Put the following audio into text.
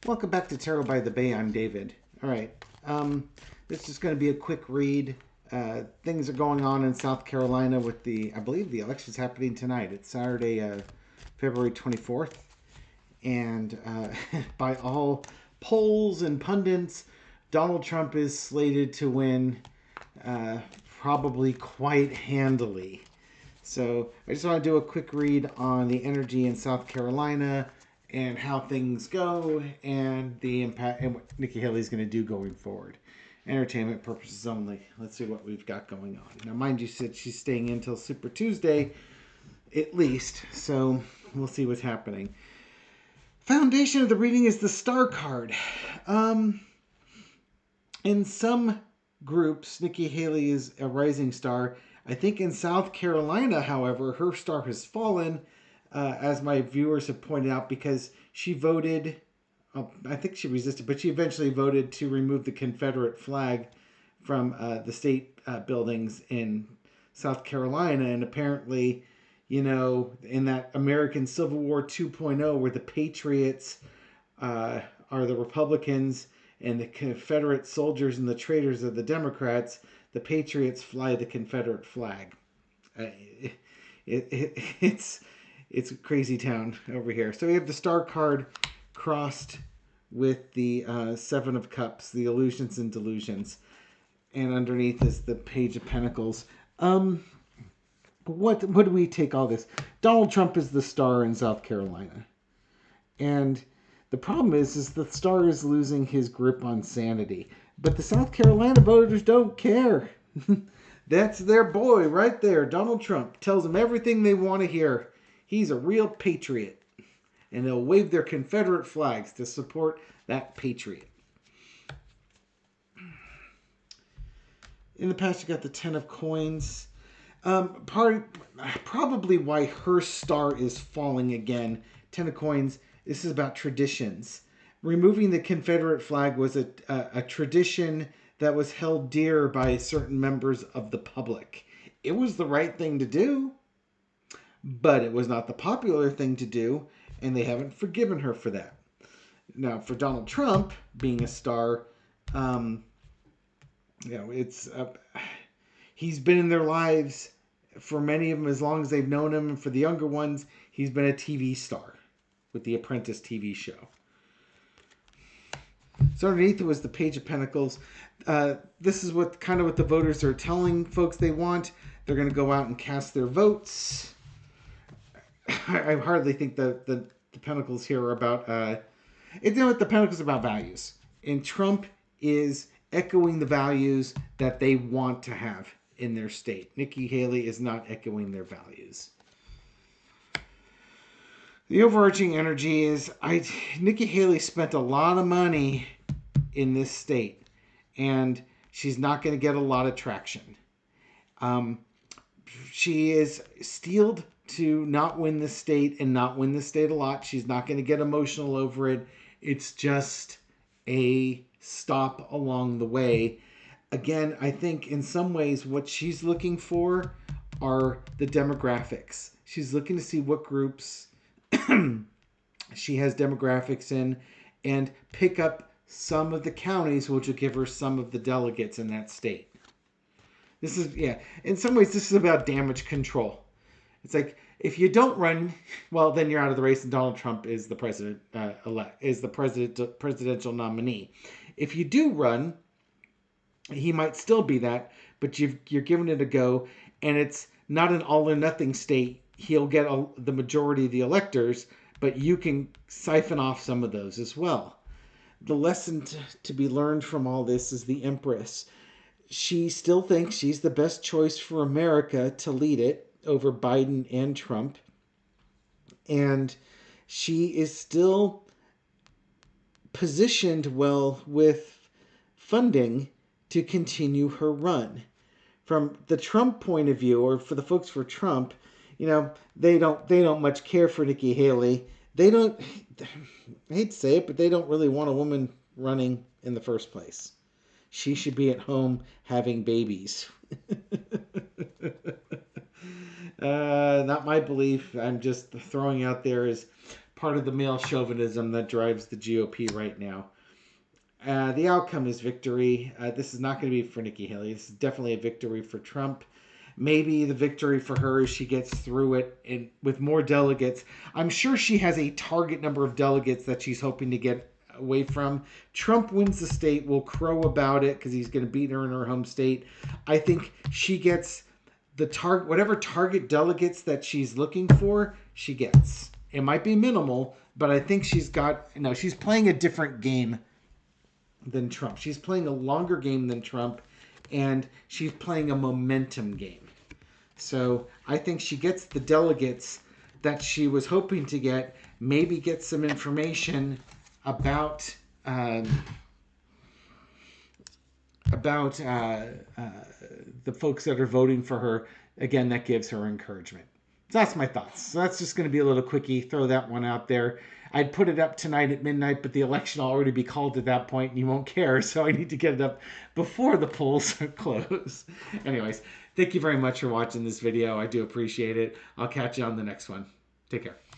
Welcome back to Tarot by the Bay. I'm David. All right. This is going to be a quick read. Things are going on in South Carolina with I believe the election's happening tonight. It's Saturday, February 24th. And by all polls and pundits, Donald Trump is slated to win probably quite handily. So I just want to do a quick read on the energy in South Carolina and how things go and the impact and what Nikki Haley is going to do going forward. Entertainment purposes only. Let's see what we've got going on. Now, mind you, said she's staying until Super Tuesday, at least. So we'll see what's happening. Foundation of the reading is the Star card. In some groups, Nikki Haley is a rising star. I think in South Carolina, however, her star has fallen, as my viewers have pointed out, because she voted, I think she resisted, but she eventually voted to remove the Confederate flag from the state buildings in South Carolina. And apparently, in that American Civil War 2.0, where the Patriots are the Republicans and the Confederate soldiers and the traitors are the Democrats, the Patriots fly the Confederate flag. It's a crazy town over here. So we have the Star card crossed with the Seven of Cups, the illusions and delusions. And underneath is the Page of Pentacles. What do we take all this? Donald Trump is the star in South Carolina. And the problem is the star is losing his grip on sanity. But the South Carolina voters don't care. That's their boy right there. Donald Trump tells them everything they want to hear. He's a real patriot. And they'll wave their Confederate flags to support that patriot. In the past, you got the Ten of Coins. Probably why her star is falling again. Ten of Coins. This is about traditions. Removing the Confederate flag was a tradition that was held dear by certain members of the public. It was the right thing to do, but it was not the popular thing to do, and they haven't forgiven her for that. Now, for Donald Trump being a star, he's been in their lives for many of them as long as they've known him, and for the younger ones, he's been a TV star with the Apprentice TV show. So underneath it was the Page of Pentacles. This is what the voters are telling folks they want. They're going to go out and cast their votes. I hardly think the Pentacles here are about... the Pentacles are about values. And Trump is echoing the values that they want to have in their state. Nikki Haley is not echoing their values. The overarching energy is Nikki Haley spent a lot of money in this state, and she's not going to get a lot of traction. She is steeled to not win the state and not win the state a lot. She's not going to get emotional over it. It's just a stop along the way. Again, I think in some ways what she's looking for are the demographics. She's looking to see what groups she has demographics in and pick up some of the counties, which will give her some of the delegates in that state. This is, in some ways, this is about damage control. It's like, if you don't run, well, then you're out of the race and Donald Trump is the presidential nominee. If you do run, he might still be that, but you're giving it a go, and it's not an all or nothing state. He'll get the majority of the electors, but you can siphon off some of those as well. The lesson to be learned from all this is the Empress. She still thinks she's the best choice for America to lead it over Biden and Trump. And she is still positioned well with funding to continue her run. From the Trump point of view, or for the folks for Trump, they don't much care for Nikki Haley. They don't, I hate to say it, but they don't really want a woman running in the first place. She should be at home having babies. Not my belief. I'm just throwing out there as part of the male chauvinism that drives the GOP right now. The outcome is victory. This is not going to be for Nikki Haley. This is definitely a victory for Trump. Maybe the victory for her is she gets through it with more delegates. I'm sure she has a target number of delegates that she's hoping to get away from. Trump wins the state, will crow about it because he's going to beat her in her home state. I think she gets the target, whatever target delegates that she's looking for, she gets. It might be minimal, but I think she's playing a different game than Trump. She's playing a longer game than Trump, and she's playing a momentum game. So I think she gets the delegates that she was hoping to get, maybe get some information about the folks that are voting for her. Again, that gives her encouragement. So that's my thoughts. So that's just going to be a little quickie. Throw that one out there. I'd put it up tonight at midnight, but the election will already be called at that point, and you won't care. So I need to get it up before the polls close. Anyways, thank you very much for watching this video. I do appreciate it. I'll catch you on the next one. Take care.